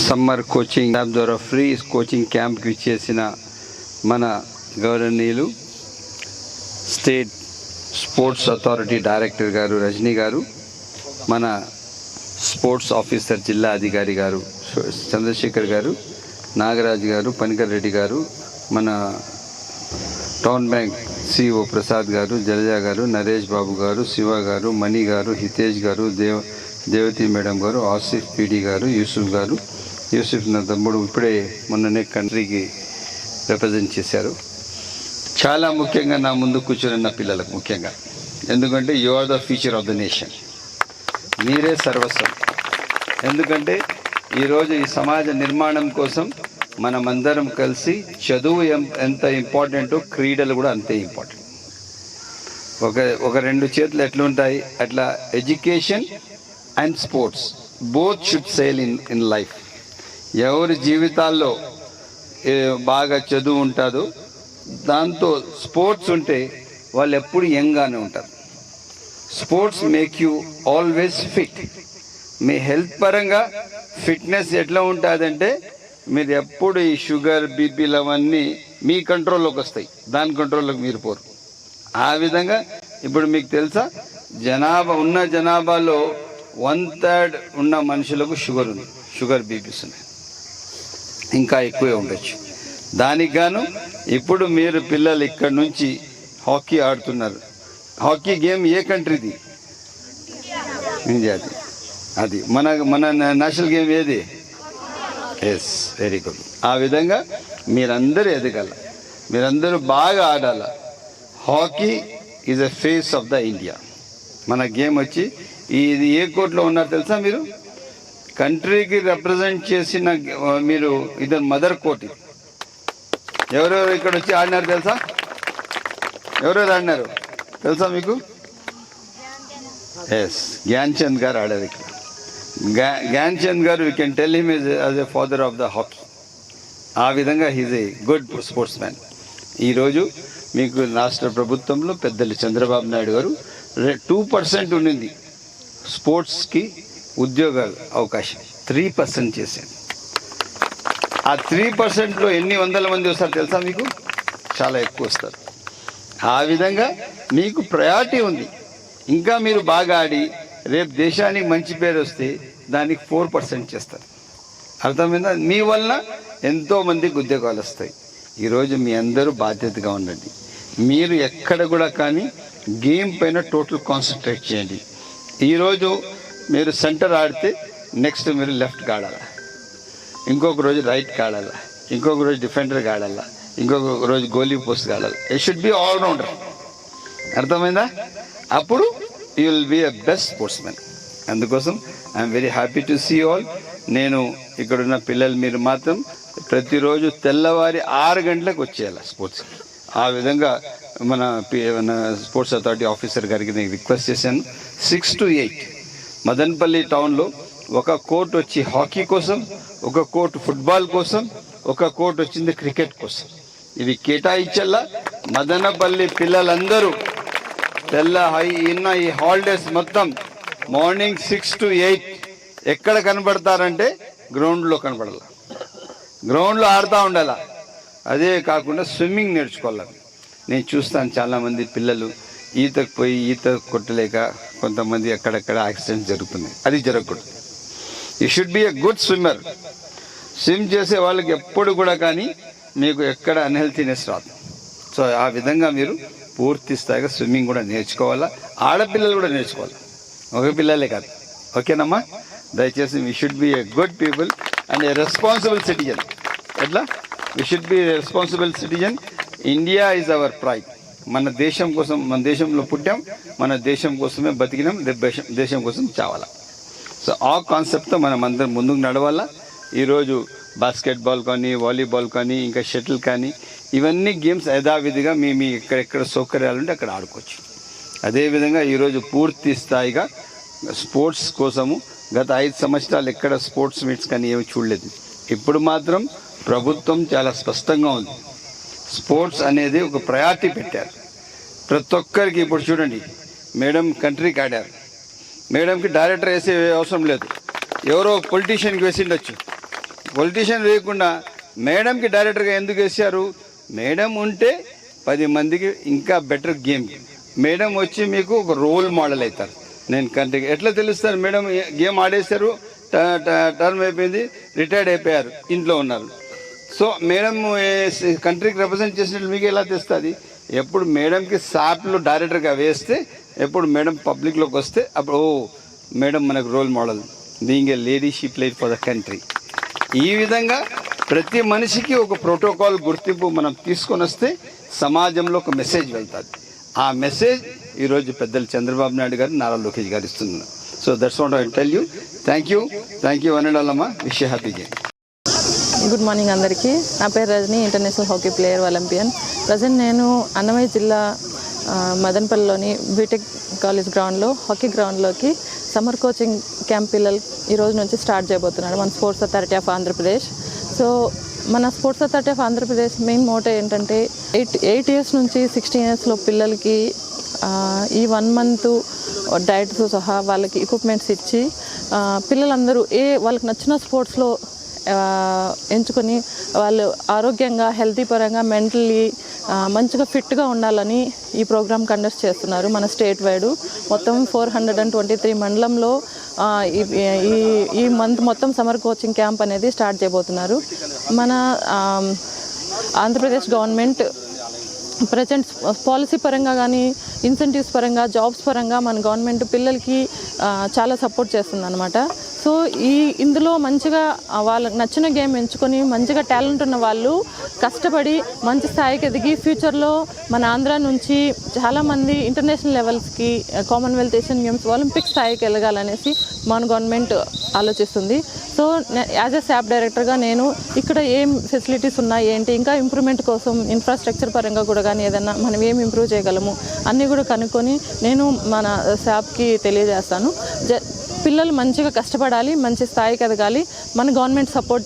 Summer coaching app ద్వారా free coaching క్యాంప్కి ఇచ్చేసిన మన గౌరవనీయులు స్టేట్ స్పోర్ట్స్ అథారిటీ డైరెక్టర్ గారు రజనీ గారు, మన స్పోర్ట్స్ ఆఫీసర్ జిల్లా అధికారి గారు చంద్రశేఖర్ గారు, నాగరాజు గారు, పనికర్ రెడ్డి గారు, మన టౌన్ బ్యాంక్ సిఇఓ ప్రసాద్ గారు, జలజా గారు, నరేష్ బాబు గారు, శివ గారు, మణి గారు, హితేష్ గారు, దేవతి మేడం గారు, ఆసిఫ్ పీడి గారు, యూసుఫ్ గారు. యూసుఫ్ నా తమ్ముడు ఇప్పుడే మొన్ననే కంట్రీకి రిప్రజెంట్ చేశారు. చాలా ముఖ్యంగా నా ముందు కూర్చున్న పిల్లలకు ముఖ్యంగా, ఎందుకంటే you are the future of the nation. మీరే సర్వస్వం. ఎందుకంటే ఈరోజు ఈ సమాజ నిర్మాణం కోసం మనమందరం కలిసి చదువు ఎంత ఇంపార్టెంటో క్రీడలు కూడా అంతే ఇంపార్టెంట్. ఒక రెండు చేతులు ఎట్లుంటాయి అట్లా education and sports both should sale in life. ఎవరి జీవితాల్లో బాగా చదువు ఉంటుందో దాంతో స్పోర్ట్స్ ఉంటే వాళ్ళు ఎప్పుడు యంగ్గానే ఉంటారు. Sports make you always fit. Me health పరంగా ఫిట్నెస్ ఎట్లా ఉంటుందంటే మీరు ఎప్పుడు ఈ షుగర్ బీపీలు అవన్నీ మీ కంట్రోల్లోకి వస్తాయి, దాని కంట్రోల్లోకి మీరు పోరు. ఆ విధంగా ఇప్పుడు మీకు తెలుసా, జనాభాలో 1/3 ఉన్న మనుషులకు షుగర్ ఉంది, షుగర్ బీపీస్ ఉన్నాయి, ఇంకా ఎక్కువే ఉండొచ్చు. దానికి గాను ఇప్పుడు మీరు పిల్లలు ఇక్కడ నుంచి హాకీ ఆడుతున్నారు. హాకీ గేమ్ ఏ కంట్రీది? ఇండియాది. అది మన నేషనల్ గేమ్ ఏది? Yes, very good. ఆ విధంగా మీరందరూ ఎదగాల, మీరందరూ బాగా ఆడాల. Hockey is a face of the India. మన గేమ్ వచ్చి ఇది ఏ కోర్టులో ఉన్నారు తెలుసా మీరు? కంట్రీకి రిప్రజెంట్ చేసిన మీరు ఇది మదర్ కోర్ట్. ఎవరెవరు ఇక్కడ వచ్చి ఆడినారు తెలుసా? ఎవరెవరు ఆడినారు తెలుసా మీకు? ఎస్, జ్ఞాన్ చంద్ గారు ఆడారు ఇక్కడ. జ్ఞాన్ చంద్ గారు, we can tell him as a father of the hockey. ఆ విధంగా he's a good sportsman. ఈరోజు మీకు రాష్ట్ర ప్రభుత్వంలో పెద్దలు చంద్రబాబు నాయుడు గారు 2% ఉండింది స్పోర్ట్స్కి ఉద్యోగాలు అవకాశం, 3% చేశాను. ఆ 3%లో ఎన్ని వందల మంది వస్తారు తెలుసా మీకు? చాలా ఎక్కువ వస్తారు. ఆ విధంగా మీకు ప్రయారిటీ ఉంది. ఇంకా మీరు బాగా ఆడి రేపు దేశానికి మంచి పేరు వస్తే దానికి 4% చేస్తారు. అర్థమైందా? మీ వలన ఎంతోమందికి ఉద్యోగాలు వస్తాయి. ఈరోజు మీ అందరూ బాధ్యతగా ఉండండి. మీరు ఎక్కడ కూడా కానీ గేమ్ పైన టోటల్ కాన్సన్ట్రేట్ చేయండి. ఈరోజు మీరు సెంటర్ ఆడితే నెక్స్ట్ మీరు లెఫ్ట్కి ఆడాలా, ఇంకొక రోజు రైట్కి ఆడాలా, ఇంకొక రోజు డిఫెండర్కి ఆడాలా, ఇంకొక రోజు గోలీ పోస్ట్కి ఆడాలి. It should be all rounder. అర్థమైందా? అప్పుడు you will be a best sportsman. అందుకోసం I'm very happy to see all. నేను ఇక్కడున్న పిల్లలు మీరు మాత్రం ప్రతిరోజు తెల్లవారి 6 గంటలకు వచ్చేయాలి స్పోర్ట్స్కి. ఆ విధంగా మన స్పోర్ట్స్ అథారిటీ ఆఫీసర్ గారికి నేను రిక్వెస్ట్ చేశాను. 6 to 8 మదనపల్లి టౌన్లో ఒక కోర్ట్ వచ్చి హాకీ కోసం, ఒక కోర్ట్ ఫుట్బాల్ కోసం, ఒక కోర్ట్ వచ్చింది క్రికెట్ కోసం. ఇవి కేటాయించల్లా. మదనపల్లి పిల్లలందరూ ఈ హాలిడేస్ మొత్తం మార్నింగ్ 6 to 8 ఎక్కడ కనబడతారంటే గ్రౌండ్లో కనబడాల, గ్రౌండ్లో ఆడుతూ ఉండాల. అదే కాకుండా స్విమ్మింగ్ నేర్చుకోవాలి. నేను చూస్తాను చాలామంది పిల్లలు ఈతకు పోయి ఈత కొట్టలేక కొంతమంది అక్కడక్కడ యాక్సిడెంట్స్ జరుగుతున్నాయి. అది జరగకూడదు. You should be a good swimmer. Swim చేసే వాళ్ళకి ఎప్పుడు కూడా కానీ మీకు ఎక్కడ అన్హెల్తీనెస్ రాదు. సో ఆ విధంగా మీరు పూర్తి స్థాయిగా స్విమ్మింగ్ కూడా నేర్చుకోవాలా. ఆడపిల్లలు కూడా నేర్చుకోవాలి, ఒక పిల్లలే కాదు. ఓకేనమ్మా? దయచేసి we should be a good people and a responsible citizen. ఎట్లా? We should be responsible citizen. India is our pride. మన దేశం కోసం, మన దేశంలో పుట్టాం, మన దేశం కోసమే బతికినాం, దేశం కోసం చావాలా. సో ఆ కాన్సెప్ట్తో మనం అందరం ముందుకు నడవాలా. ఈరోజు బాస్కెట్బాల్ కానీ, వాలీబాల్ కానీ, ఇంకా షటిల్ కానీ, ఇవన్నీ గేమ్స్ యథావిధిగా మీ ఎక్కడెక్కడ సౌకర్యాలు ఉంటే అక్కడ ఆడుకోవచ్చు. అదేవిధంగా ఈరోజు పూర్తి స్థాయిగా స్పోర్ట్స్ కోసము గత 5 సంవత్సరాలు ఎక్కడ స్పోర్ట్స్ మీట్స్ కానీ ఏమి చూడలేదు. ఇప్పుడు మాత్రం ప్రభుత్వం చాలా స్పష్టంగా ఉంది. స్పోర్ట్స్ అనేది ఒక ప్రయారిటీ పెట్టారు ప్రతి ఒక్కరికి. ఇప్పుడు చూడండి, మేడం కంట్రీకి ఆడారు, మేడంకి డైరెక్టర్ వేసే అవసరం లేదు, ఎవరో పొలిటీషియన్కి వేసిండొచ్చు, పొలిటీషియన్ వేయకుండా మేడంకి డైరెక్టర్గా ఎందుకు వేశారు? మేడం ఉంటే 10 మందికి ఇంకా బెటర్ గేమ్. మేడం వచ్చి మీకు ఒక రోల్ మోడల్ అవుతారు. నేను కంట్రీకి ఎట్లా తెలుస్తారు? మేడం గేమ్ ఆడేశారు, టర్మ్ అయిపోయింది, రిటైర్డ్ అయిపోయారు, ఇంట్లో ఉన్నారు. సో మేడం కంట్రీకి రిప్రజెంట్ చేసినట్టు మీకు ఎలా తెస్తుంది? ఎప్పుడు మేడంకి సాప్లో డైరెక్టర్గా వేస్తే, ఎప్పుడు మేడం పబ్లిక్లోకి వస్తే అప్పుడు ఓ మేడం మనకు role model, being a lady she played for the country. ఈ విధంగా ప్రతి మనిషికి ఒక ప్రోటోకాల్ గుర్తింపు మనం తీసుకొని వస్తే సమాజంలో ఒక మెసేజ్ వెళ్తుంది. ఆ మెసేజ్ ఈరోజు పెద్దలు చంద్రబాబు నాయుడు గారు, నారా లోకేష్ గారు ఇస్తున్నారు. So that's what I tell you. Thank you అనడాలమ్మా. Wish happy game. Good morning అందరికీ. నా పేరు Rajani, international hockey player, Olympian. Present నేను అన్నమయ్య జిల్లా మదనపల్లిలోని బీటెక్ కాలేజ్ గ్రౌండ్లో, హాకీ గ్రౌండ్లోకి సమ్మర్ కోచింగ్ క్యాంప్ పిల్లలు ఈ రోజు నుంచి స్టార్ట్ చేయబోతున్నాడు మన sports authority of Andhra Pradesh. So మన sports authority of Andhra Pradesh main motto ఏంటంటే 8 years నుంచి 16 yearsలో పిల్లలకి ఈ 1 month డైట్తో సహా వాళ్ళకి ఎక్విప్మెంట్స్ ఇచ్చి పిల్లలందరూ వాళ్ళకి నచ్చిన స్పోర్ట్స్లో ఎంచుకొని వాళ్ళు ఆరోగ్యంగా, హెల్తీ పరంగా, మెంటల్లీ మంచిగా ఫిట్గా ఉండాలని ఈ ప్రోగ్రామ్ కండక్ట్ చేస్తున్నారు మన స్టేట్ వైడ్. మొత్తం 423 మండలంలో ఈ మంత్ మొత్తం సమ్మర్ కోచింగ్ క్యాంప్ అనేది స్టార్ట్ చేయబోతున్నారు. మన ఆంధ్రప్రదేశ్ గవర్నమెంట్ ప్రజెంట్ పాలసీ పరంగా కానీ, ఇన్సెంటివ్స్ పరంగా, జాబ్స్ పరంగా మన గవర్నమెంట్ పిల్లలకి చాలా సపోర్ట్ చేస్తుంది అనమాట. సో ఇందులో మంచిగా వాళ్ళకి నచ్చిన గేమ్ ఎంచుకొని మంచిగా టాలెంట్ ఉన్న వాళ్ళు కష్టపడి మంచి స్థాయికి ఎదిగి ఫ్యూచర్లో మన ఆంధ్ర నుంచి చాలామంది ఇంటర్నేషనల్ లెవెల్స్కి, కామన్వెల్త్, ఏషియన్ గేమ్స్, ఒలింపిక్ స్థాయికి ఎదగాలనేసి మన గవర్నమెంట్ ఆలోచిస్తుంది. సో యాజ్ ఎ శాప్ డైరెక్టర్గా నేను ఇక్కడ ఏం ఫెసిలిటీస్ ఉన్నాయి, ఏంటి, ఇంకా ఇంప్రూవ్మెంట్ కోసం ఇన్ఫ్రాస్ట్రక్చర్ పరంగా కూడా కానీ ఏదన్నా మనం ఏం ఇంప్రూవ్ చేయగలము అన్నీ కూడా కనుక్కొని నేను మన శాప్కి తెలియజేస్తాను. పిల్లలు మంచిగా కష్టపడాలి, మంచి స్థాయికి ఎదగాలి, మన గవర్నమెంట్ సపోర్ట్